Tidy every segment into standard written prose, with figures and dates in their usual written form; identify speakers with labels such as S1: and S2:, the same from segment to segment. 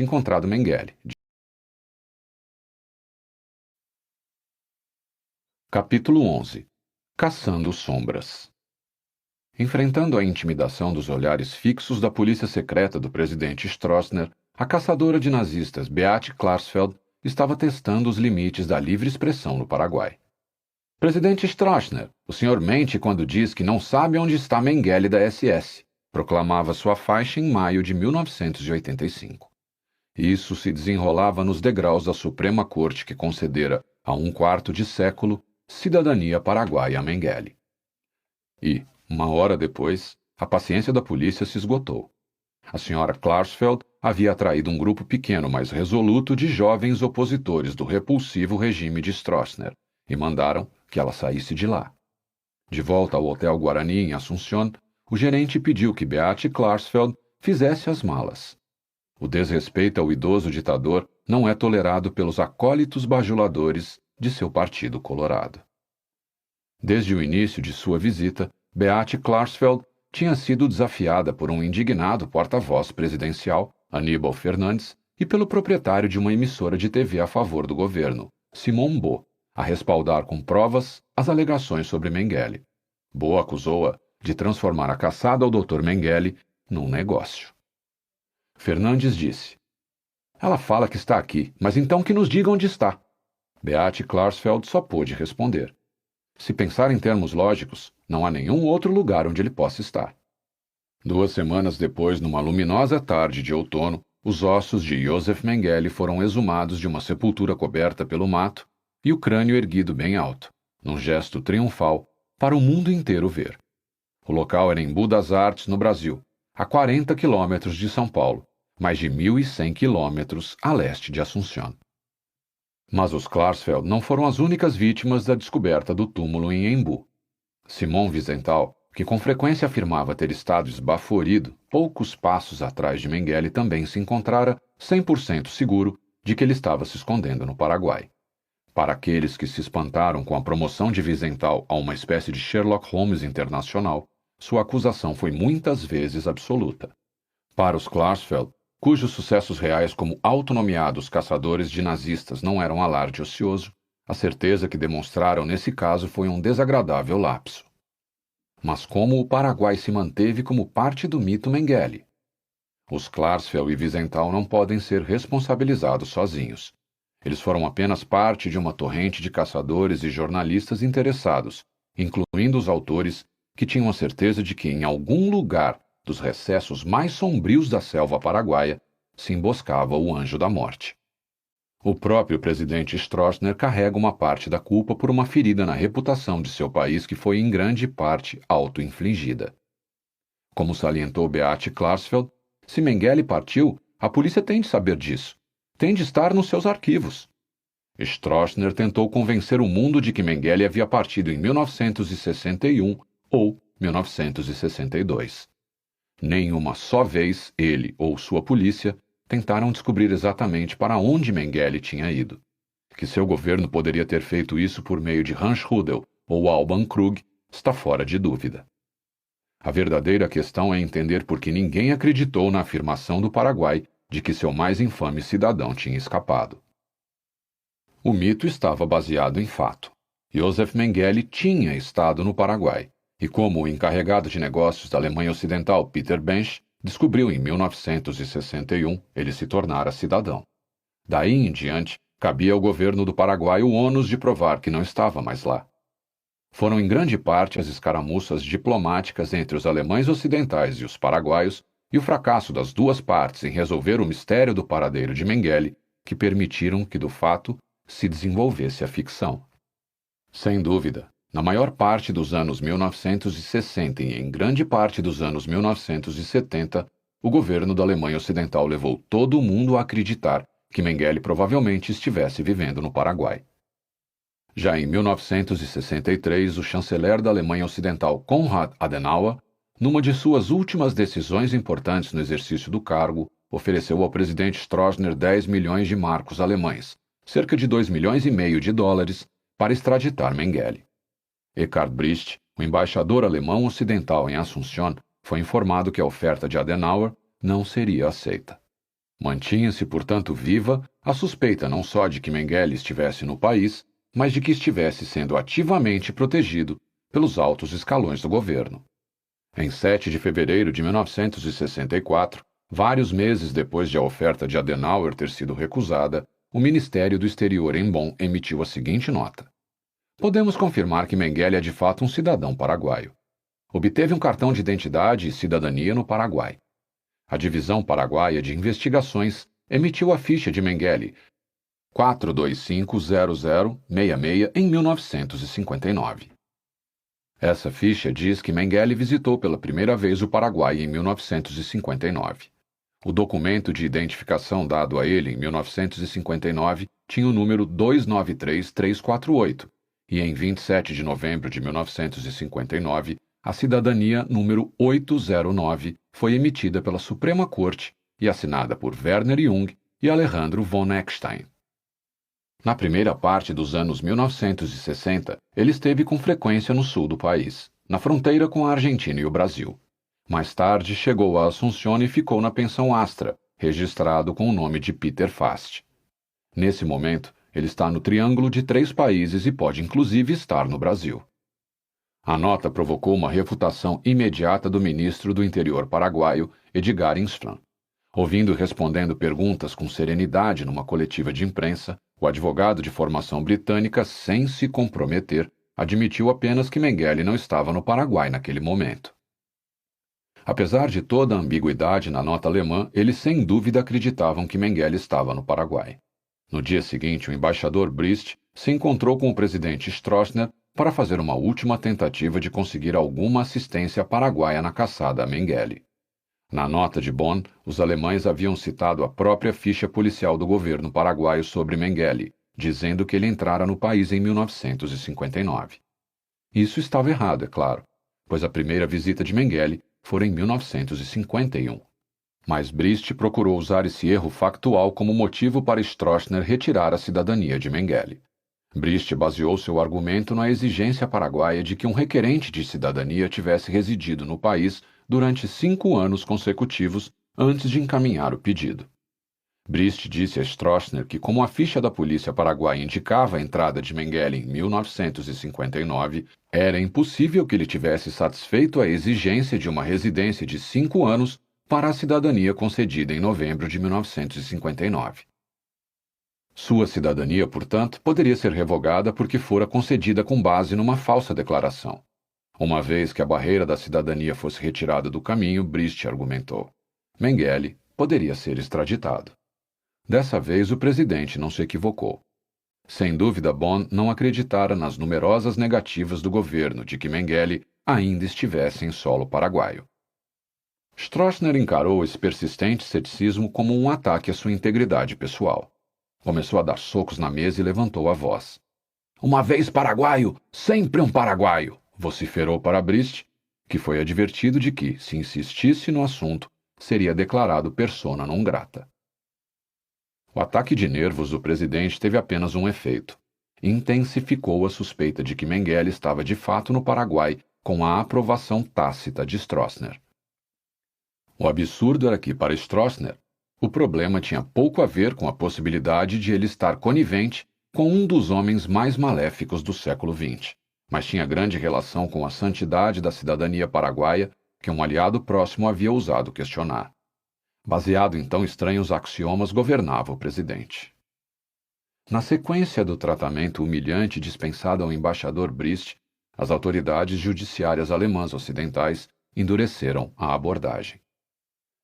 S1: encontrado Mengele. Capítulo 11. Caçando sombras. Enfrentando a intimidação dos olhares fixos da polícia secreta do presidente Stroessner, a caçadora de nazistas Beate Klarsfeld estava testando os limites da livre expressão no Paraguai. Presidente Stroessner, o senhor mente quando diz que não sabe onde está Mengele da SS, proclamava sua faixa em maio de 1985. Isso se desenrolava nos degraus da Suprema Corte que concedera, há um quarto de século, cidadania paraguaia a Mengele. E, uma hora depois, a paciência da polícia se esgotou. A senhora Klarsfeld havia atraído um grupo pequeno, mas resoluto de jovens opositores do repulsivo regime de Stroessner e mandaram que ela saísse de lá. De volta ao Hotel Guarani em Assunción, o gerente pediu que Beate Klarsfeld fizesse as malas. O desrespeito ao idoso ditador não é tolerado pelos acólitos bajuladores de seu partido colorado. Desde o início de sua visita, Beate Klarsfeld tinha sido desafiada por um indignado porta-voz presidencial, Aníbal Fernandes, e pelo proprietário de uma emissora de TV a favor do governo, Simon Bo, a respaldar com provas as alegações sobre Mengele. Bo acusou-a de transformar a caçada ao Dr. Mengele num negócio. Fernandes disse: "Ela fala que está aqui, mas então que nos diga onde está." Beate Klarsfeld só pôde responder: "Se pensar em termos lógicos, não há nenhum outro lugar onde ele possa estar." 2 semanas depois, numa luminosa tarde de outono, os ossos de Josef Mengele foram exumados de uma sepultura coberta pelo mato e o crânio erguido bem alto, num gesto triunfal, para o mundo inteiro ver. O local era em Embu das Artes, no Brasil, a 40 quilômetros de São Paulo, mais de 1.100 quilômetros a leste de Assunción. Mas os Klarsfeld não foram as únicas vítimas da descoberta do túmulo em Embu. Simon Wiesenthal, que com frequência afirmava ter estado esbaforido poucos passos atrás de Mengele, também se encontrara 100% seguro de que ele estava se escondendo no Paraguai. Para aqueles que se espantaram com a promoção de Wiesenthal a uma espécie de Sherlock Holmes internacional, sua acusação foi muitas vezes absoluta. Para os Klarsfeld, cujos sucessos reais como autonomeados caçadores de nazistas não eram alarde ocioso, a certeza que demonstraram nesse caso foi um desagradável lapso. Mas como o Paraguai se manteve como parte do mito Mengele? Os Klarsfeld e Wiesenthal não podem ser responsabilizados sozinhos. Eles foram apenas parte de uma torrente de caçadores e jornalistas interessados, incluindo os autores que tinham a certeza de que em algum lugar dos recessos mais sombrios da selva paraguaia se emboscava o anjo da morte. O próprio presidente Stroessner carrega uma parte da culpa por uma ferida na reputação de seu país que foi em grande parte auto-infligida. Como salientou Beate Klarsfeld, se Mengele partiu, a polícia tem de saber disso. Tem de estar nos seus arquivos. Stroessner tentou convencer o mundo de que Mengele havia partido em 1961 ou 1962. Nem uma só vez ele ou sua polícia tentaram descobrir exatamente para onde Mengele tinha ido. Que seu governo poderia ter feito isso por meio de Hans Rudel ou Alban Krug está fora de dúvida. A verdadeira questão é entender por que ninguém acreditou na afirmação do Paraguai de que seu mais infame cidadão tinha escapado. O mito estava baseado em fato. Josef Mengele tinha estado no Paraguai, e como o encarregado de negócios da Alemanha Ocidental, Peter Bench, descobriu em 1961, ele se tornara cidadão. Daí em diante, cabia ao governo do Paraguai o ônus de provar que não estava mais lá. Foram em grande parte as escaramuças diplomáticas entre os alemães ocidentais e os paraguaios e o fracasso das duas partes em resolver o mistério do paradeiro de Mengele que permitiram que do fato se desenvolvesse a ficção. Sem dúvida, na maior parte dos anos 1960 e em grande parte dos anos 1970, o governo da Alemanha Ocidental levou todo o mundo a acreditar que Mengele provavelmente estivesse vivendo no Paraguai. Já em 1963, o chanceler da Alemanha Ocidental, Konrad Adenauer, numa de suas últimas decisões importantes no exercício do cargo, ofereceu ao presidente Stroessner 10 milhões de marcos alemães, cerca de 2,5 milhões de dólares, para extraditar Mengele. Eckhard Briest, o embaixador alemão ocidental em Assunción, foi informado que a oferta de Adenauer não seria aceita. Mantinha-se, portanto, viva a suspeita não só de que Mengele estivesse no país, mas de que estivesse sendo ativamente protegido pelos altos escalões do governo. Em 7 de fevereiro de 1964, vários meses depois de a oferta de Adenauer ter sido recusada, o Ministério do Exterior em Bonn emitiu a seguinte nota: podemos confirmar que Mengele é de fato um cidadão paraguaio. Obteve um cartão de identidade e cidadania no Paraguai. A Divisão Paraguaia de Investigações emitiu a ficha de Mengele 4250066 em 1959. Essa ficha diz que Mengele visitou pela primeira vez o Paraguai em 1959. O documento de identificação dado a ele em 1959 tinha o número 293348 e em 27 de novembro de 1959 a cidadania número 809 foi emitida pela Suprema Corte e assinada por Werner Jung e Alejandro von Eckstein. Na primeira parte dos anos 1960, ele esteve com frequência no sul do país, na fronteira com a Argentina e o Brasil. Mais tarde, chegou a Assunción e ficou na pensão Astra, registrado com o nome de Peter Fast. Nesse momento, ele está no Triângulo de 3 países e pode inclusive estar no Brasil. A nota provocou uma refutação imediata do ministro do Interior paraguaio, Edgar Insfran. Ouvindo e respondendo perguntas com serenidade numa coletiva de imprensa, o advogado de formação britânica, sem se comprometer, admitiu apenas que Mengele não estava no Paraguai naquele momento. Apesar de toda a ambiguidade na nota alemã, eles sem dúvida acreditavam que Mengele estava no Paraguai. No dia seguinte, o embaixador Brist se encontrou com o presidente Stroessner para fazer uma última tentativa de conseguir alguma assistência paraguaia na caçada a Mengele. Na nota de Bonn, os alemães haviam citado a própria ficha policial do governo paraguaio sobre Mengele, dizendo que ele entrara no país em 1959. Isso estava errado, é claro, pois a primeira visita de Mengele fora em 1951. Mas Brist procurou usar esse erro factual como motivo para Stroessner retirar a cidadania de Mengele. Brist baseou seu argumento na exigência paraguaia de que um requerente de cidadania tivesse residido no país durante 5 anos consecutivos antes de encaminhar o pedido. Brist disse a Stroessner que, como a ficha da polícia paraguaia indicava a entrada de Mengele em 1959, era impossível que ele tivesse satisfeito a exigência de uma residência de 5 anos para a cidadania concedida em novembro de 1959. Sua cidadania, portanto, poderia ser revogada porque fora concedida com base numa falsa declaração. Uma vez que a barreira da cidadania fosse retirada do caminho, Brist argumentou, Mengele poderia ser extraditado. Dessa vez, o presidente não se equivocou. Sem dúvida, Bonn não acreditara nas numerosas negativas do governo de que Mengele ainda estivesse em solo paraguaio. Stroessner encarou esse persistente ceticismo como um ataque à sua integridade pessoal. Começou a dar socos na mesa e levantou a voz. Uma vez paraguaio, sempre um paraguaio! Vociferou para Brist, que foi advertido de que, se insistisse no assunto, seria declarado persona non grata. O ataque de nervos do presidente teve apenas um efeito. Intensificou a suspeita de que Mengele estava de fato no Paraguai com a aprovação tácita de Stroessner. O absurdo era que, para Stroessner, o problema tinha pouco a ver com a possibilidade de ele estar conivente com um dos homens mais maléficos do século XX, mas tinha grande relação com a santidade da cidadania paraguaia que um aliado próximo havia ousado questionar. Baseado em tão estranhos axiomas, governava o presidente. Na sequência do tratamento humilhante dispensado ao embaixador Brist, as autoridades judiciárias alemãs ocidentais endureceram a abordagem.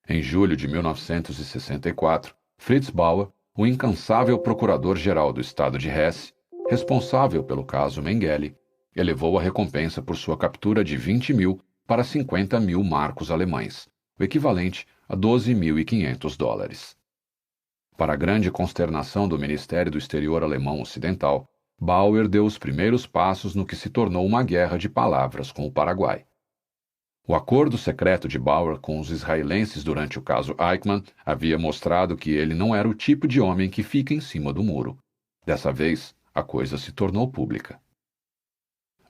S1: Em julho de 1964, Fritz Bauer, o incansável procurador-geral do estado de Hesse, responsável pelo caso Mengele, elevou a recompensa por sua captura de 20.000 para 50.000 marcos alemães, o equivalente a $12.500. Para a grande consternação do Ministério do Exterior alemão ocidental, Bauer deu os primeiros passos no que se tornou uma guerra de palavras com o Paraguai. O acordo secreto de Bauer com os israelenses durante o caso Eichmann havia mostrado que ele não era o tipo de homem que fica em cima do muro. Dessa vez, a coisa se tornou pública.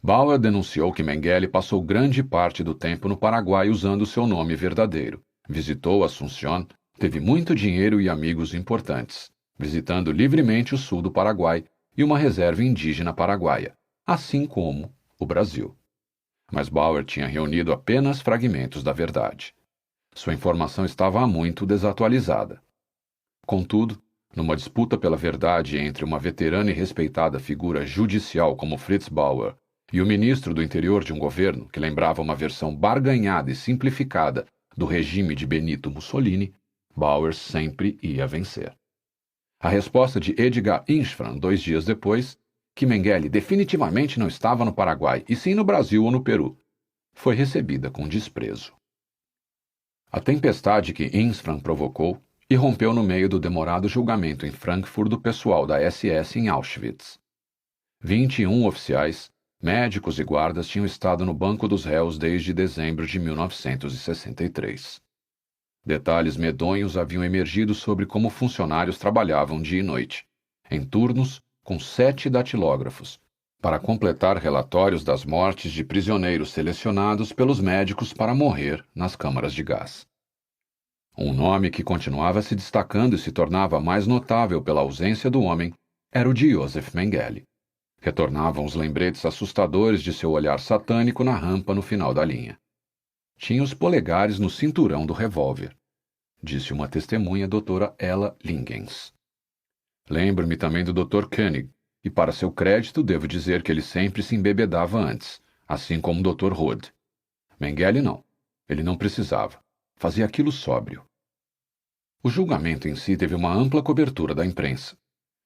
S1: Bauer denunciou que Mengele passou grande parte do tempo no Paraguai usando seu nome verdadeiro, visitou Assunción Teve muito dinheiro e amigos importantes, visitando livremente o sul do Paraguai e uma reserva indígena paraguaia, assim como o Brasil. Mas Bauer tinha reunido apenas fragmentos da verdade. Sua informação estava há muito desatualizada. Contudo, numa disputa pela verdade entre uma veterana e respeitada figura judicial como Fritz Bauer e o ministro do interior de um governo que lembrava uma versão barganhada e simplificada do regime de Benito Mussolini, Bauer sempre ia vencer. A resposta de Edgar Inchfran, 2 dias depois, que Mengele definitivamente não estava no Paraguai, e sim no Brasil ou no Peru, foi recebida com desprezo. A tempestade que Inchfran provocou irrompeu no meio do demorado julgamento em Frankfurt do pessoal da SS em Auschwitz. 21 oficiais, médicos e guardas tinham estado no banco dos réus desde dezembro de 1963. Detalhes medonhos haviam emergido sobre como funcionários trabalhavam dia e noite, em turnos com 7 datilógrafos, para completar relatórios das mortes de prisioneiros selecionados pelos médicos para morrer nas câmaras de gás. Um nome que continuava se destacando e se tornava mais notável pela ausência do homem era o de Josef Mengele. Retornavam os lembretes assustadores de seu olhar satânico na rampa no final da linha. Tinha os polegares no cinturão do revólver, disse uma testemunha, doutora Ella Lingens. Lembro-me também do Dr. Koenig, e para seu crédito devo dizer que ele sempre se embebedava antes, assim como o Dr. Rode. Mengele não. Ele não precisava. Fazia aquilo sóbrio. O julgamento em si teve uma ampla cobertura da imprensa.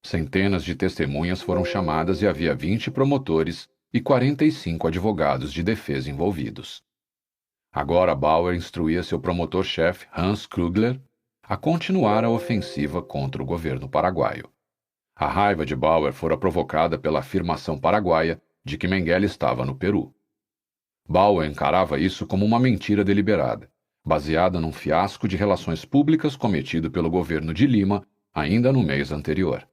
S1: Centenas de testemunhas foram chamadas e havia 20 promotores e 45 advogados de defesa envolvidos. Agora Bauer instruía seu promotor-chefe, Hans Krugler, a continuar a ofensiva contra o governo paraguaio. A raiva de Bauer fora provocada pela afirmação paraguaia de que Mengele estava no Peru. Bauer encarava isso como uma mentira deliberada, baseada num fiasco de relações públicas cometido pelo governo de Lima ainda no mês anterior.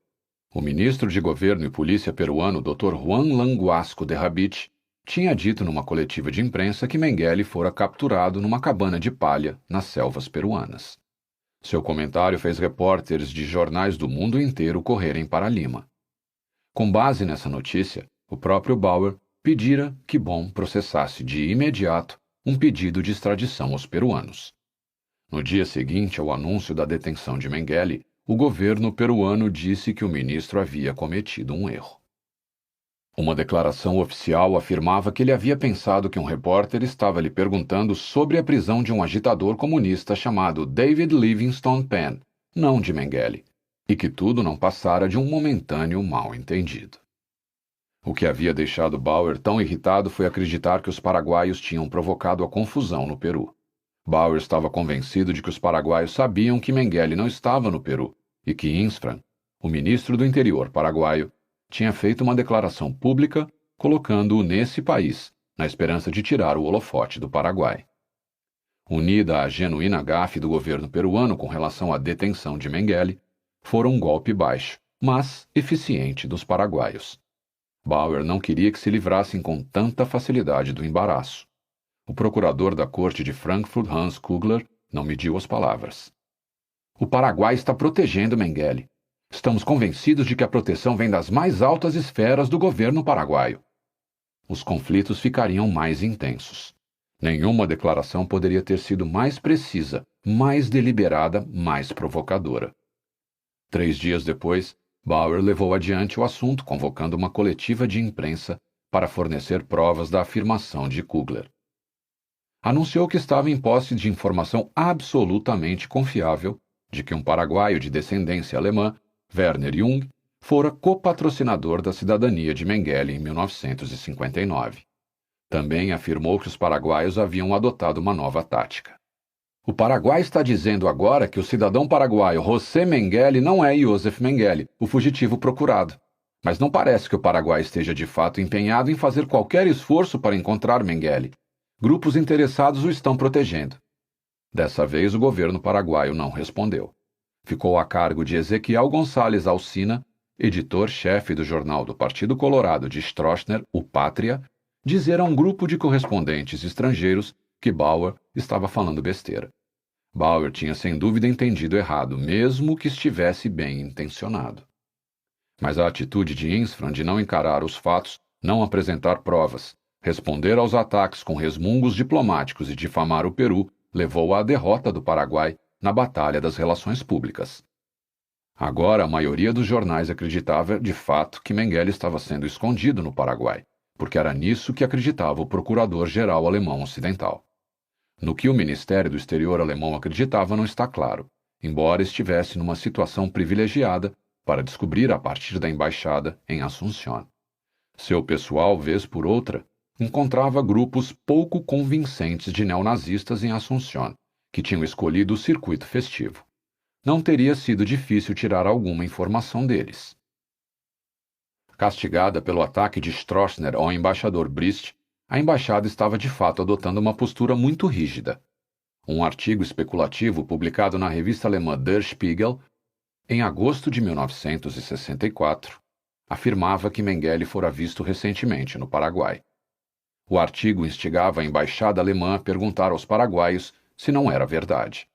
S1: O ministro de Governo e Polícia peruano, Dr. Juan Languasco de Rabich, tinha dito numa coletiva de imprensa que Mengele fora capturado numa cabana de palha nas selvas peruanas. Seu comentário fez repórteres de jornais do mundo inteiro correrem para Lima. Com base nessa notícia, o próprio Bauer pedira que Bonn processasse de imediato um pedido de extradição aos peruanos. No dia seguinte ao anúncio da detenção de Mengele, o governo peruano disse que o ministro havia cometido um erro. Uma declaração oficial afirmava que ele havia pensado que um repórter estava lhe perguntando sobre a prisão de um agitador comunista chamado David Livingstone Penn, não de Mengele, e que tudo não passara de um momentâneo mal-entendido. O que havia deixado Bauer tão irritado foi acreditar que os paraguaios tinham provocado a confusão no Peru. Bauer estava convencido de que os paraguaios sabiam que Mengele não estava no Peru e que Inchfran, o ministro do interior paraguaio, tinha feito uma declaração pública colocando-o nesse país, na esperança de tirar o holofote do Paraguai. Unida à genuína gafe do governo peruano com relação à detenção de Mengele, fora um golpe baixo, mas eficiente dos paraguaios. Bauer não queria que se livrassem com tanta facilidade do embaraço. O procurador da corte de Frankfurt, Hans Kugler, não mediu as palavras. O Paraguai está protegendo Mengele. Estamos convencidos de que a proteção vem das mais altas esferas do governo paraguaio. Os conflitos ficariam mais intensos. Nenhuma declaração poderia ter sido mais precisa, mais deliberada, mais provocadora. 3 dias depois, Bauer levou adiante o assunto, convocando uma coletiva de imprensa para fornecer provas da afirmação de Kugler. Anunciou que estava em posse de informação absolutamente confiável de que um paraguaio de descendência alemã, Werner Jung, fora copatrocinador da cidadania de Mengele em 1959. Também afirmou que os paraguaios haviam adotado uma nova tática. O Paraguai está dizendo agora que o cidadão paraguaio José Mengele não é Josef Mengele, o fugitivo procurado. Mas não parece que o Paraguai esteja de fato empenhado em fazer qualquer esforço para encontrar Mengele. Grupos interessados o estão protegendo. Dessa vez o governo paraguaio não respondeu. Ficou a cargo de Ezequiel Gonçalves Alsina, editor-chefe do jornal do Partido Colorado de Stroessner, o Pátria, dizer a um grupo de correspondentes estrangeiros que Bauer estava falando besteira. Bauer tinha sem dúvida entendido errado, mesmo que estivesse bem intencionado. Mas a atitude de Insfran de não encarar os fatos, não apresentar provas, responder aos ataques com resmungos diplomáticos e difamar o Peru levou à derrota do Paraguai na Batalha das Relações Públicas. Agora, a maioria dos jornais acreditava, de fato, que Mengele estava sendo escondido no Paraguai, porque era nisso que acreditava o procurador-geral alemão ocidental. No que o Ministério do Exterior alemão acreditava não está claro, embora estivesse numa situação privilegiada para descobrir a partir da embaixada em Assunção. Seu pessoal, vez por outra, encontrava grupos pouco convincentes de neonazistas em Assunção, que tinham escolhido o circuito festivo. Não teria sido difícil tirar alguma informação deles. Castigada pelo ataque de Stroessner ao embaixador Brist, a embaixada estava de fato adotando uma postura muito rígida. Um artigo especulativo publicado na revista alemã Der Spiegel, em agosto de 1964, afirmava que Mengele fora visto recentemente no Paraguai. O artigo instigava a embaixada alemã a perguntar aos paraguaios se não era verdade.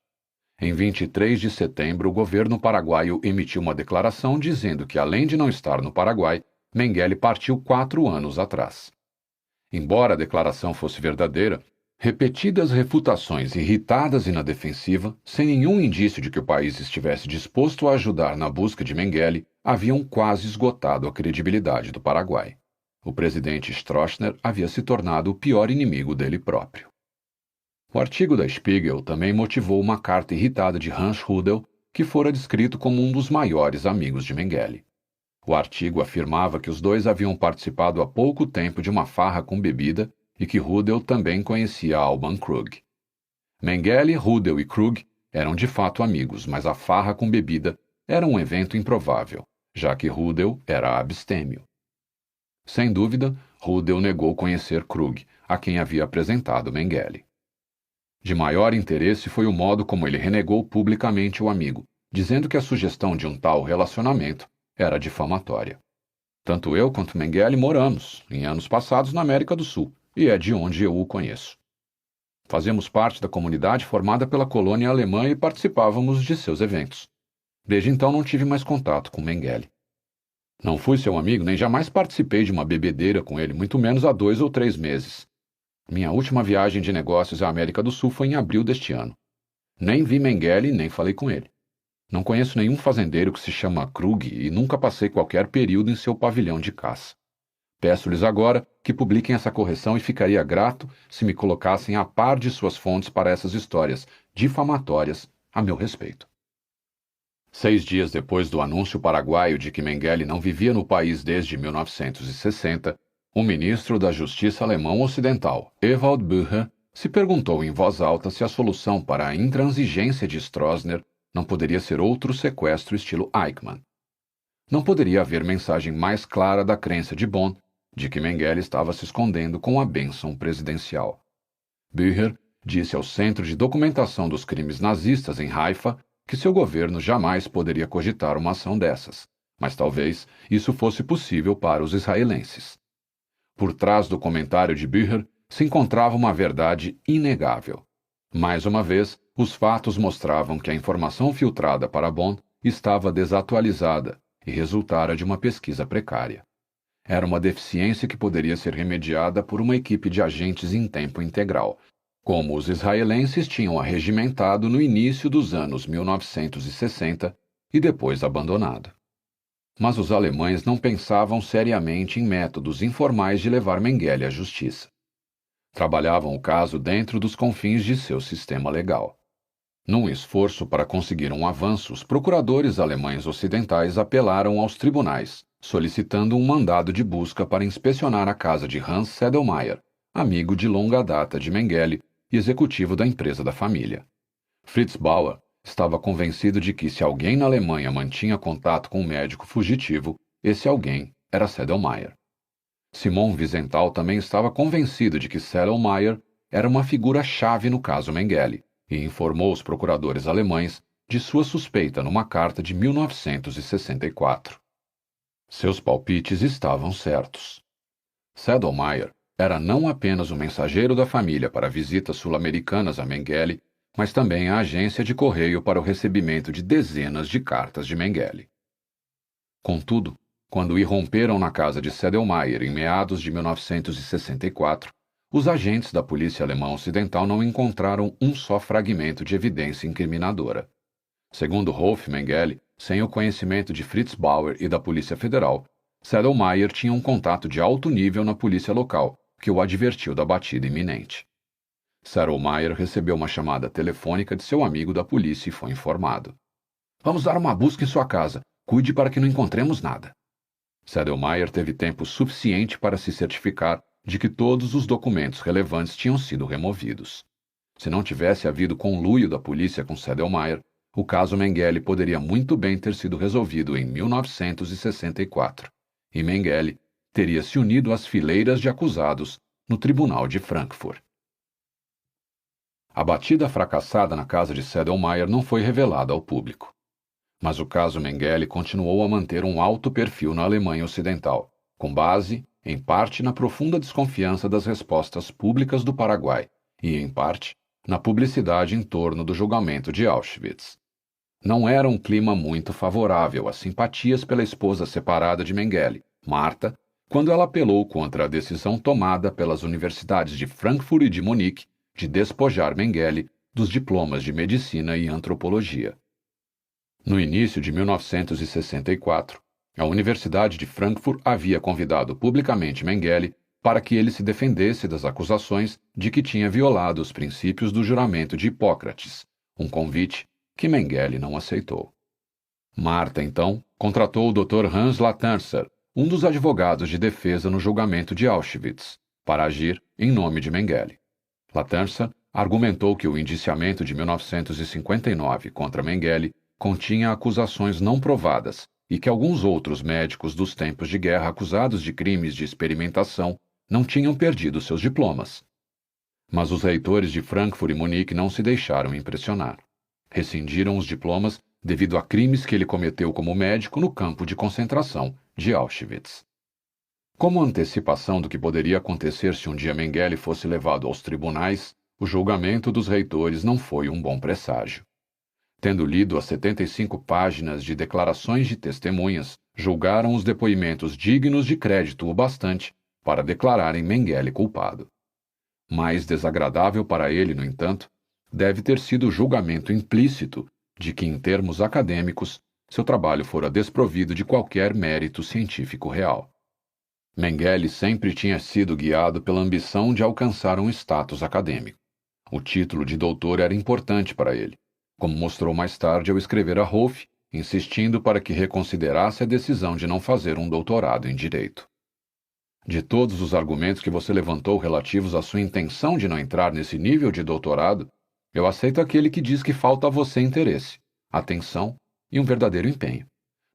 S1: Em 23 de setembro, o governo paraguaio emitiu uma declaração dizendo que, além de não estar no Paraguai, Mengele partiu 4 anos atrás. Embora a declaração fosse verdadeira, repetidas refutações irritadas e na defensiva, sem nenhum indício de que o país estivesse disposto a ajudar na busca de Mengele, haviam quase esgotado a credibilidade do Paraguai. O presidente Stroessner havia se tornado o pior inimigo dele próprio. O artigo da Spiegel também motivou uma carta irritada de Hans Rudel, que fora descrito como um dos maiores amigos de Mengele. O artigo afirmava que os dois haviam participado há pouco tempo de uma farra com bebida e que Rudel também conhecia Alban Krug. Mengele, Rudel e Krug eram de fato amigos, mas a farra com bebida era um evento improvável, já que Rudel era abstêmio. Sem dúvida, Rudel negou conhecer Krug, a quem havia apresentado Mengele. De maior interesse foi o modo como ele renegou publicamente o amigo, dizendo que a sugestão de um tal relacionamento era difamatória. Tanto eu quanto Mengele moramos, em anos passados, na América do Sul, e é de onde eu o conheço. Fazíamos parte da comunidade formada pela colônia alemã e participávamos de seus eventos. Desde então não tive mais contato com Mengele. Não fui seu amigo, nem jamais participei de uma bebedeira com ele, muito menos há 2 ou 3 meses. Minha última viagem de negócios à América do Sul foi em abril deste ano. Nem vi Mengele, nem falei com ele. Não conheço nenhum fazendeiro que se chama Krug e nunca passei qualquer período em seu pavilhão de caça. Peço-lhes agora que publiquem essa correção e ficaria grato se me colocassem a par de suas fontes para essas histórias difamatórias a meu respeito. 6 dias depois do anúncio paraguaio de que Mengele não vivia no país desde 1960, o ministro da Justiça alemão ocidental, Ewald Bücher, se perguntou em voz alta se a solução para a intransigência de Stroessner não poderia ser outro sequestro estilo Eichmann. Não poderia haver mensagem mais clara da crença de Bonn de que Mengele estava se escondendo com a bênção presidencial. Bücher disse ao Centro de Documentação dos Crimes Nazistas em Haifa que seu governo jamais poderia cogitar uma ação dessas, mas talvez isso fosse possível para os israelenses. Por trás do comentário de Bücher se encontrava uma verdade inegável. Mais uma vez, os fatos mostravam que a informação filtrada para Bonn estava desatualizada e resultara de uma pesquisa precária. Era uma deficiência que poderia ser remediada por uma equipe de agentes em tempo integral, como os israelenses tinham arregimentado no início dos anos 1960 e depois abandonado. Mas os alemães não pensavam seriamente em métodos informais de levar Mengele à justiça. Trabalhavam o caso dentro dos confins de seu sistema legal. Num esforço para conseguir um avanço, os procuradores alemães ocidentais apelaram aos tribunais, solicitando um mandado de busca para inspecionar a casa de Hans Sedlmayr, amigo de longa data de Mengele e executivo da empresa da família. Fritz Bauer estava convencido de que, se alguém na Alemanha mantinha contato com um médico fugitivo, esse alguém era Sedlmayr. Simon Wiesenthal também estava convencido de que Sedlmayr era uma figura-chave no caso Mengele e informou os procuradores alemães de sua suspeita numa carta de 1964. Seus palpites estavam certos. Sedlmayr era não apenas o mensageiro da família para visitas sul-americanas a Mengele, mas também a agência de correio para o recebimento de dezenas de cartas de Mengele. Contudo, quando irromperam na casa de Sedlmayr em meados de 1964, os agentes da polícia alemã ocidental não encontraram um só fragmento de evidência incriminadora. Segundo Rolf Mengele, sem o conhecimento de Fritz Bauer e da Polícia Federal, Sedlmayr tinha um contato de alto nível na polícia local, que o advertiu da batida iminente. Sedlmayr recebeu uma chamada telefônica de seu amigo da polícia e foi informado. "Vamos dar uma busca em sua casa. Cuide para que não encontremos nada." Sedlmayr teve tempo suficiente para se certificar de que todos os documentos relevantes tinham sido removidos. Se não tivesse havido conluio da polícia com Sedlmayr, o caso Mengele poderia muito bem ter sido resolvido em 1964, e Mengele teria se unido às fileiras de acusados no Tribunal de Frankfurt. A batida fracassada na casa de Sedlmayr não foi revelada ao público. Mas o caso Mengele continuou a manter um alto perfil na Alemanha Ocidental, com base, em parte, na profunda desconfiança das respostas públicas do Paraguai e, em parte, na publicidade em torno do julgamento de Auschwitz. Não era um clima muito favorável às simpatias pela esposa separada de Mengele, Marta, quando ela apelou contra a decisão tomada pelas universidades de Frankfurt e de Munique de despojar Mengele dos diplomas de medicina e antropologia. No início de 1964, a Universidade de Frankfurt havia convidado publicamente Mengele para que ele se defendesse das acusações de que tinha violado os princípios do juramento de Hipócrates, um convite que Mengele não aceitou. Marta, então, contratou o Dr. Hans Laternser, um dos advogados de defesa no julgamento de Auschwitz, para agir em nome de Mengele. Laternser argumentou que o indiciamento de 1959 contra Mengele continha acusações não provadas e que alguns outros médicos dos tempos de guerra acusados de crimes de experimentação não tinham perdido seus diplomas. Mas os reitores de Frankfurt e Munique não se deixaram impressionar. Rescindiram os diplomas devido a crimes que ele cometeu como médico no campo de concentração de Auschwitz. Como antecipação do que poderia acontecer se um dia Mengele fosse levado aos tribunais, o julgamento dos reitores não foi um bom presságio. Tendo lido as 75 páginas de declarações de testemunhas, julgaram os depoimentos dignos de crédito o bastante para declararem Mengele culpado. Mais desagradável para ele, no entanto, deve ter sido o julgamento implícito de que, em termos acadêmicos, seu trabalho fora desprovido de qualquer mérito científico real. Mengele sempre tinha sido guiado pela ambição de alcançar um status acadêmico. O título de doutor era importante para ele, como mostrou mais tarde ao escrever a Rolf, insistindo para que reconsiderasse a decisão de não fazer um doutorado em direito. De todos os argumentos que você levantou relativos à sua intenção de não entrar nesse nível de doutorado, eu aceito aquele que diz que falta a você interesse, atenção e um verdadeiro empenho.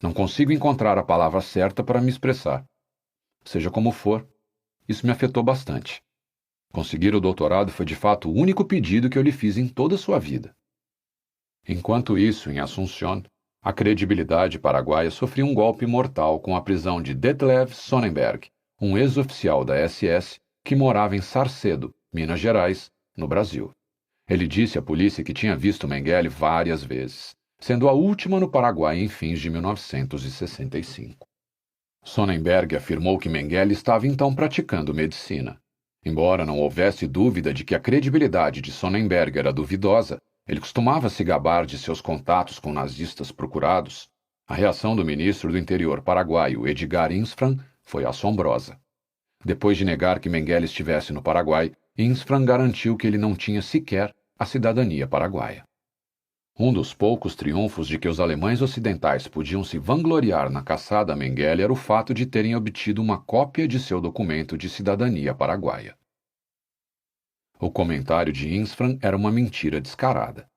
S1: Não consigo encontrar a palavra certa para me expressar. Seja como for, isso me afetou bastante. Conseguir o doutorado foi de fato o único pedido que eu lhe fiz em toda a sua vida. Enquanto isso, em Assunción, a credibilidade paraguaia sofria um golpe mortal com a prisão de Detlev Sonnenberg, um ex-oficial da SS que morava em Sarcedo, Minas Gerais, no Brasil. Ele disse à polícia que tinha visto Mengele várias vezes, sendo a última no Paraguai em fins de 1965. Sonnenberg afirmou que Mengele estava então praticando medicina. Embora não houvesse dúvida de que a credibilidade de Sonnenberg era duvidosa, ele costumava se gabar de seus contatos com nazistas procurados. A reação do ministro do Interior paraguaio, Edgar Insfran, foi assombrosa. Depois de negar que Mengele estivesse no Paraguai, Insfran garantiu que ele não tinha sequer a cidadania paraguaia. Um dos poucos triunfos de que os alemães ocidentais podiam se vangloriar na caçada a Mengele era o fato de terem obtido uma cópia de seu documento de cidadania paraguaia. O comentário de Insfran era uma mentira descarada.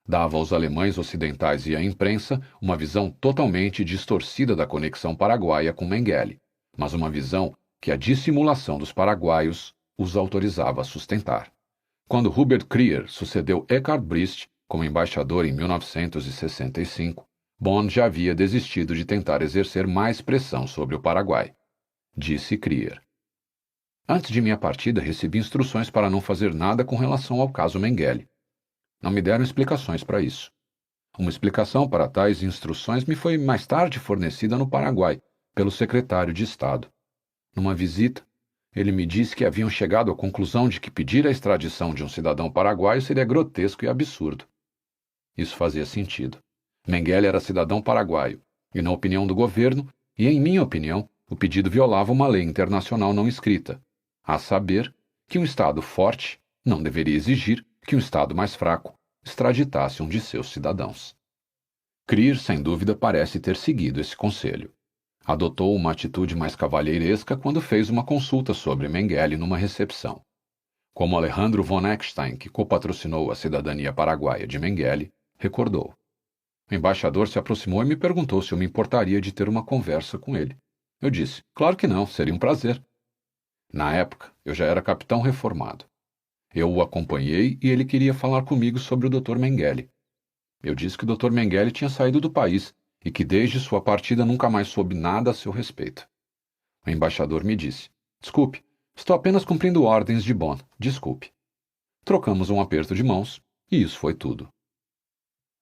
S1: Dava aos alemães ocidentais e à imprensa uma visão totalmente distorcida da conexão paraguaia com Mengele, mas uma visão que a dissimulação dos paraguaios os autorizava a sustentar. Quando Hubert Krier sucedeu Eckhard Briest como embaixador em 1965, Bonn já havia desistido de tentar exercer mais pressão sobre o Paraguai. Disse Krier: "Antes de minha partida, recebi instruções para não fazer nada com relação ao caso Mengele. Não me deram explicações para isso. Uma explicação para tais instruções me foi mais tarde fornecida no Paraguai, pelo secretário de Estado. Numa visita, ele me disse que haviam chegado à conclusão de que pedir a extradição de um cidadão paraguaio seria grotesco e absurdo. Isso fazia sentido. Mengele era cidadão paraguaio, e na opinião do governo, e em minha opinião, o pedido violava uma lei internacional não escrita, a saber, que um Estado forte não deveria exigir que um Estado mais fraco extraditasse um de seus cidadãos. Krier, sem dúvida, parece ter seguido esse conselho. Adotou uma atitude mais cavalheiresca quando fez uma consulta sobre Mengele numa recepção. Como Alejandro von Eckstein, que copatrocinou a cidadania paraguaia de Mengele, recordou. O embaixador se aproximou e me perguntou se eu me importaria de ter uma conversa com ele. Eu disse, claro que não, seria um prazer. Na época, eu já era capitão reformado. Eu o acompanhei e ele queria falar comigo sobre o Dr. Mengele. Eu disse que o Dr. Mengele tinha saído do país e que desde sua partida nunca mais soube nada a seu respeito. O embaixador me disse, desculpe, estou apenas cumprindo ordens de Bonn, desculpe. Trocamos um aperto de mãos e isso foi tudo.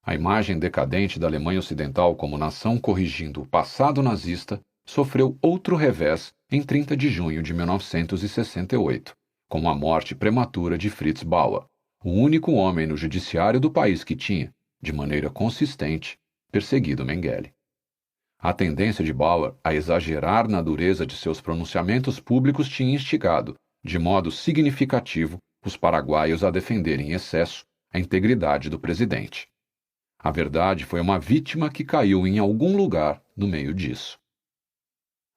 S1: A imagem decadente da Alemanha Ocidental como nação corrigindo o passado nazista sofreu outro revés em 30 de junho de 1968, com a morte prematura de Fritz Bauer, o único homem no judiciário do país que tinha, de maneira consistente, perseguido Mengele. A tendência de Bauer a exagerar na dureza de seus pronunciamentos públicos tinha instigado, de modo significativo, os paraguaios a defenderem em excesso a integridade do presidente. A verdade foi uma vítima que caiu em algum lugar no meio disso.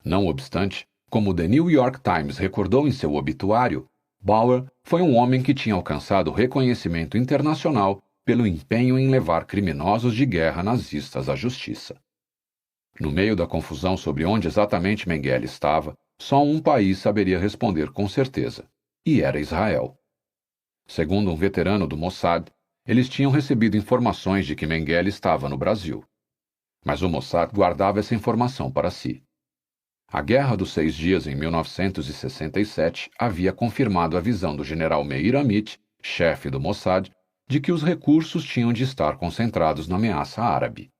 S1: Não obstante, como The New York Times recordou em seu obituário, Bauer foi um homem que tinha alcançado reconhecimento internacional pelo empenho em levar criminosos de guerra nazistas à justiça. No meio da confusão sobre onde exatamente Mengele estava, só um país saberia responder com certeza, e era Israel. Segundo um veterano do Mossad, eles tinham recebido informações de que Mengele estava no Brasil. Mas o Mossad guardava essa informação para si. A Guerra dos 6 Dias, em 1967, havia confirmado a visão do general Meir Amit, chefe do Mossad, de que os recursos tinham de estar concentrados na ameaça árabe.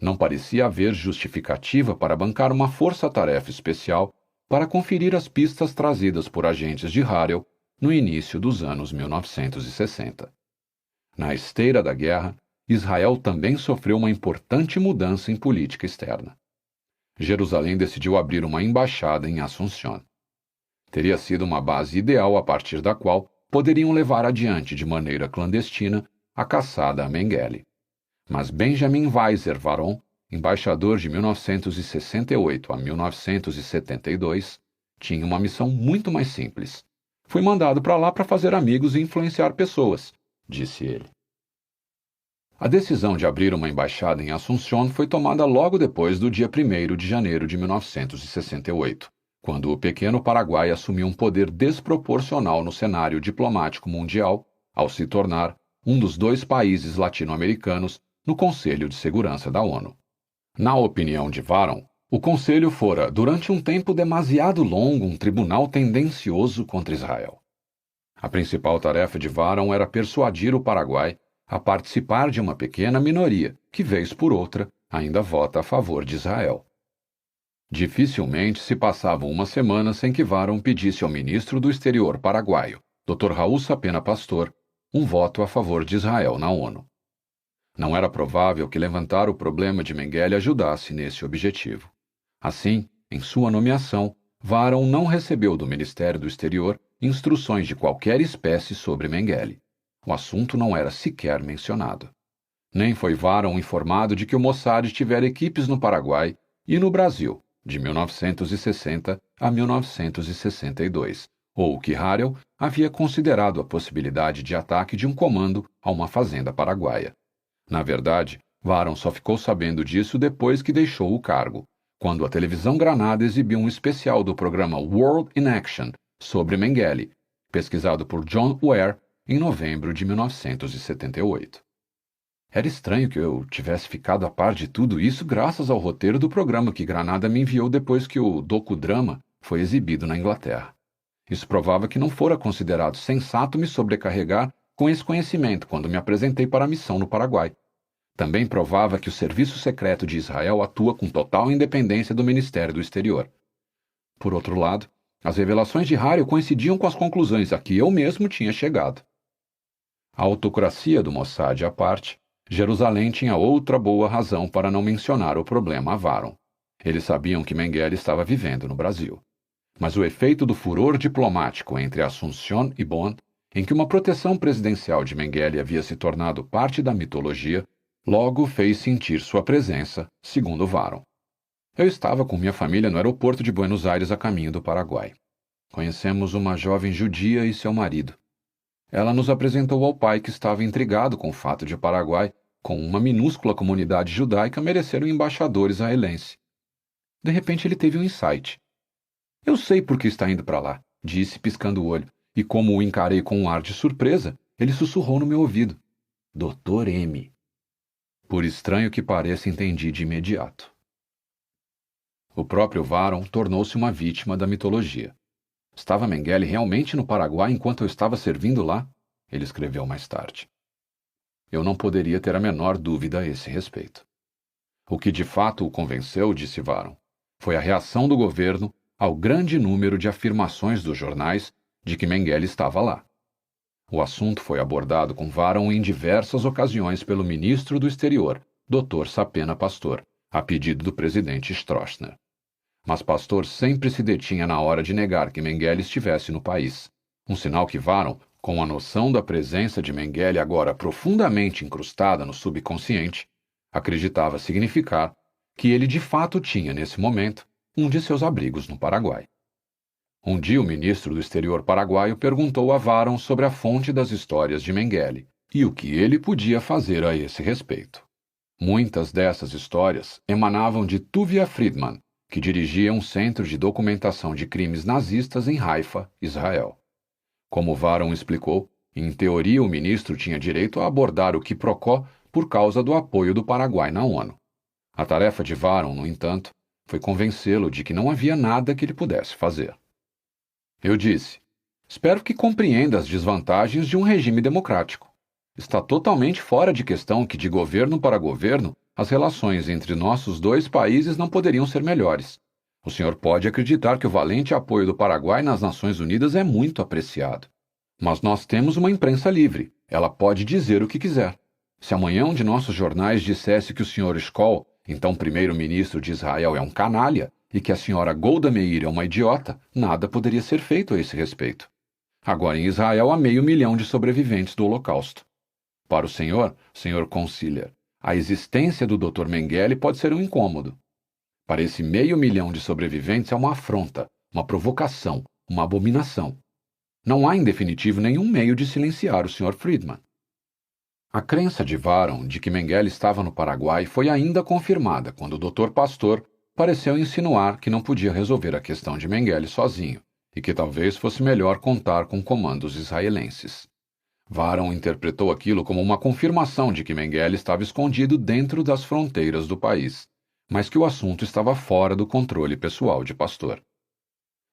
S1: Não parecia haver justificativa para bancar uma força-tarefa especial para conferir as pistas trazidas por agentes de Harel no início dos anos 1960. Na esteira da guerra, Israel também sofreu uma importante mudança em política externa. Jerusalém decidiu abrir uma embaixada em Assunção. Teria sido uma base ideal a partir da qual poderiam levar adiante de maneira clandestina a caçada a Mengele. Mas Benjamin Weiser Varon, embaixador de 1968 a 1972, tinha uma missão muito mais simples. Fui mandado para lá para fazer amigos e influenciar pessoas, disse ele. A decisão de abrir uma embaixada em Assunção foi tomada logo depois do dia 1º de janeiro de 1968, quando o pequeno Paraguai assumiu um poder desproporcional no cenário diplomático mundial ao se tornar um dos 2 países latino-americanos no Conselho de Segurança da ONU. Na opinião de Varon, o Conselho fora, durante um tempo demasiado longo, um tribunal tendencioso contra Israel. A principal tarefa de Varon era persuadir o Paraguai a participar de uma pequena minoria que, vez por outra, ainda vota a favor de Israel. Dificilmente se passava uma semana sem que Varon pedisse ao ministro do Exterior paraguaio, Dr. Raul Sapena Pastor, um voto a favor de Israel na ONU. Não era provável que levantar o problema de Mengele ajudasse nesse objetivo. Assim, em sua nomeação, Varon não recebeu do Ministério do Exterior instruções de qualquer espécie sobre Mengele. O assunto não era sequer mencionado. Nem foi Varon informado de que o Mossad tivera equipes no Paraguai e no Brasil, de 1960 a 1962, ou que Harel havia considerado a possibilidade de ataque de um comando a uma fazenda paraguaia. Na verdade, Varon só ficou sabendo disso depois que deixou o cargo, quando a televisão Granada exibiu um especial do programa World in Action sobre Mengele, pesquisado por John Ware em novembro de 1978. Era estranho que eu tivesse ficado a par de tudo isso graças ao roteiro do programa que Granada me enviou depois que o docudrama foi exibido na Inglaterra. Isso provava que não fora considerado sensato me sobrecarregar com esse conhecimento quando me apresentei para a missão no Paraguai. Também provava que o Serviço Secreto de Israel atua com total independência do Ministério do Exterior. Por outro lado, as revelações de Harry coincidiam com as conclusões a que eu mesmo tinha chegado. A autocracia do Mossad à parte, Jerusalém tinha outra boa razão para não mencionar o problema a Varon. Eles sabiam que Mengele estava vivendo no Brasil. Mas o efeito do furor diplomático entre Assunción e Bonn, em que uma proteção presidencial de Mengele havia se tornado parte da mitologia, logo fez sentir sua presença, segundo Varon. Eu estava com minha família no aeroporto de Buenos Aires a caminho do Paraguai. Conhecemos uma jovem judia e seu marido. Ela nos apresentou ao pai que estava intrigado com o fato de o Paraguai, com uma minúscula comunidade judaica, merecer um embaixador israelense. De repente ele teve um insight. Eu sei por que está indo para lá, disse, piscando o olho, e como o encarei com um ar de surpresa, ele sussurrou no meu ouvido. Dr. M. Por estranho que pareça, entendi de imediato. O próprio Varon tornou-se uma vítima da mitologia. Estava Mengele realmente no Paraguai enquanto eu estava servindo lá? Ele escreveu mais tarde. Eu não poderia ter a menor dúvida a esse respeito. O que de fato o convenceu, disse Varon, foi a reação do governo ao grande número de afirmações dos jornais de que Mengele estava lá. O assunto foi abordado com Varon em diversas ocasiões pelo ministro do Exterior, Dr. Sapena Pastor, a pedido do presidente Stroessner. Mas Pastor sempre se detinha na hora de negar que Mengele estivesse no país, um sinal que Varon, com a noção da presença de Mengele agora profundamente incrustada no subconsciente, acreditava significar que ele de fato tinha, nesse momento, um de seus abrigos no Paraguai. Um dia o ministro do Exterior paraguaio perguntou a Varon sobre a fonte das histórias de Mengele e o que ele podia fazer a esse respeito. Muitas dessas histórias emanavam de Tuvia Friedman, que dirigia um centro de documentação de crimes nazistas em Haifa, Israel. Como Varon explicou, em teoria o ministro tinha direito a abordar o quiprocó por causa do apoio do Paraguai na ONU. A tarefa de Varon, no entanto, foi convencê-lo de que não havia nada que ele pudesse fazer. Eu disse, espero que compreenda as desvantagens de um regime democrático. Está totalmente fora de questão que, de governo para governo, as relações entre nossos dois países não poderiam ser melhores. O senhor pode acreditar que o valente apoio do Paraguai nas Nações Unidas é muito apreciado. Mas nós temos uma imprensa livre. Ela pode dizer o que quiser. Se amanhã um de nossos jornais dissesse que o senhor Skoll, então primeiro-ministro de Israel, é um canalha e que a senhora Golda Meir é uma idiota, nada poderia ser feito a esse respeito. Agora em Israel há 500 mil de sobreviventes do Holocausto. Para o senhor Consigliere, a existência do Dr. Mengele pode ser um incômodo. Para esse 500 mil de sobreviventes é uma afronta, uma provocação, uma abominação. Não há, em definitivo, nenhum meio de silenciar o Sr. Friedman. A crença de Varon de que Mengele estava no Paraguai foi ainda confirmada quando o Dr. Pastor pareceu insinuar que não podia resolver a questão de Mengele sozinho e que talvez fosse melhor contar com comandos israelenses. Varon interpretou aquilo como uma confirmação de que Mengele estava escondido dentro das fronteiras do país, mas que o assunto estava fora do controle pessoal de Pastor.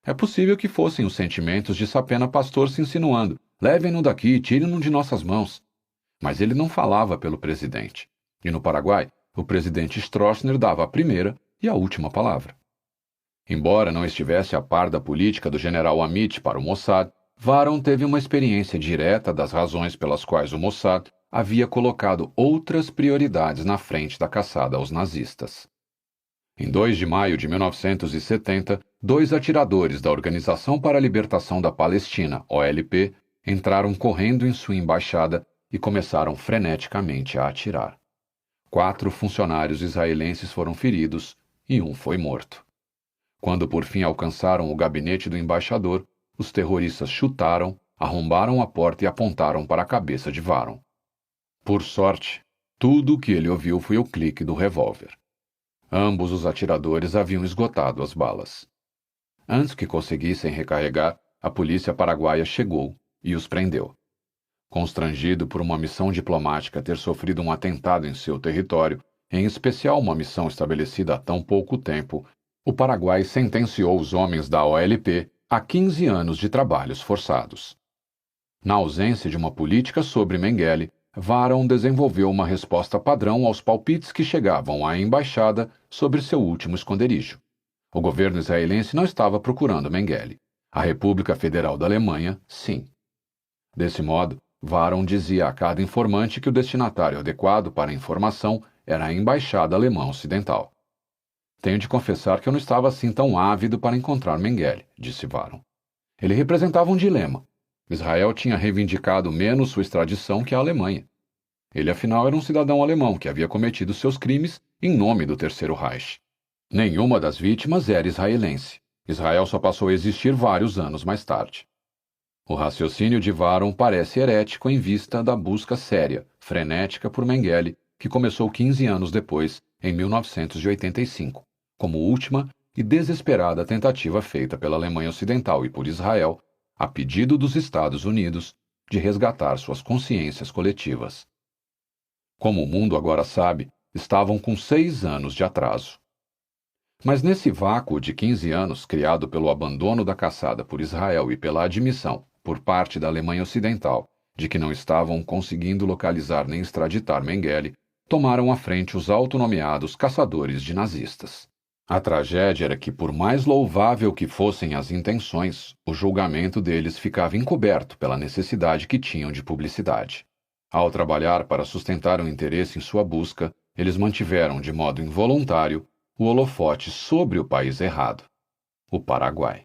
S1: É possível que fossem os sentimentos de Sapena Pastor se insinuando, levem-no daqui, tirem-no de nossas mãos. Mas ele não falava pelo presidente. E no Paraguai, o presidente Stroessner dava a primeira e a última palavra. Embora não estivesse a par da política do general Amit para o Mossad, Varon teve uma experiência direta das razões pelas quais o Mossad havia colocado outras prioridades na frente da caçada aos nazistas. Em 2 de maio de 1970, 2 atiradores da Organização para a Libertação da Palestina, OLP, entraram correndo em sua embaixada e começaram freneticamente a atirar. 4 funcionários israelenses foram feridos e um foi morto. Quando por fim alcançaram o gabinete do embaixador, os terroristas chutaram, arrombaram a porta e apontaram para a cabeça de Varon. Por sorte, tudo o que ele ouviu foi o clique do revólver. Ambos os atiradores haviam esgotado as balas. Antes que conseguissem recarregar, a polícia paraguaia chegou e os prendeu. Constrangido por uma missão diplomática ter sofrido um atentado em seu território, em especial uma missão estabelecida há tão pouco tempo, o Paraguai sentenciou os homens da OLP a 15 anos de trabalhos forçados. Na ausência de uma política sobre Mengele, Varon desenvolveu uma resposta padrão aos palpites que chegavam à embaixada sobre seu último esconderijo. O governo israelense não estava procurando Mengele. A República Federal da Alemanha, sim. Desse modo, Varon dizia a cada informante que o destinatário adequado para a informação era a embaixada alemã ocidental. Tenho de confessar que eu não estava assim tão ávido para encontrar Mengele, disse Varon. Ele representava um dilema. Israel tinha reivindicado menos sua extradição que a Alemanha. Ele, afinal, era um cidadão alemão que havia cometido seus crimes em nome do Terceiro Reich. Nenhuma das vítimas era israelense. Israel só passou a existir vários anos mais tarde. O raciocínio de Varon parece herético em vista da busca séria, frenética por Mengele, que começou 15 anos depois, em 1985, como última e desesperada tentativa feita pela Alemanha Ocidental e por Israel, a pedido dos Estados Unidos, de resgatar suas consciências coletivas. Como o mundo agora sabe, estavam com 6 anos de atraso. Mas nesse vácuo de 15 anos, criado pelo abandono da caçada por Israel e pela admissão, por parte da Alemanha Ocidental, de que não estavam conseguindo localizar nem extraditar Mengele, tomaram à frente os autonomeados caçadores de nazistas. A tragédia era que, por mais louvável que fossem as intenções, o julgamento deles ficava encoberto pela necessidade que tinham de publicidade. Ao trabalhar para sustentar o interesse em sua busca, eles mantiveram, de modo involuntário, o holofote sobre o país errado, o Paraguai.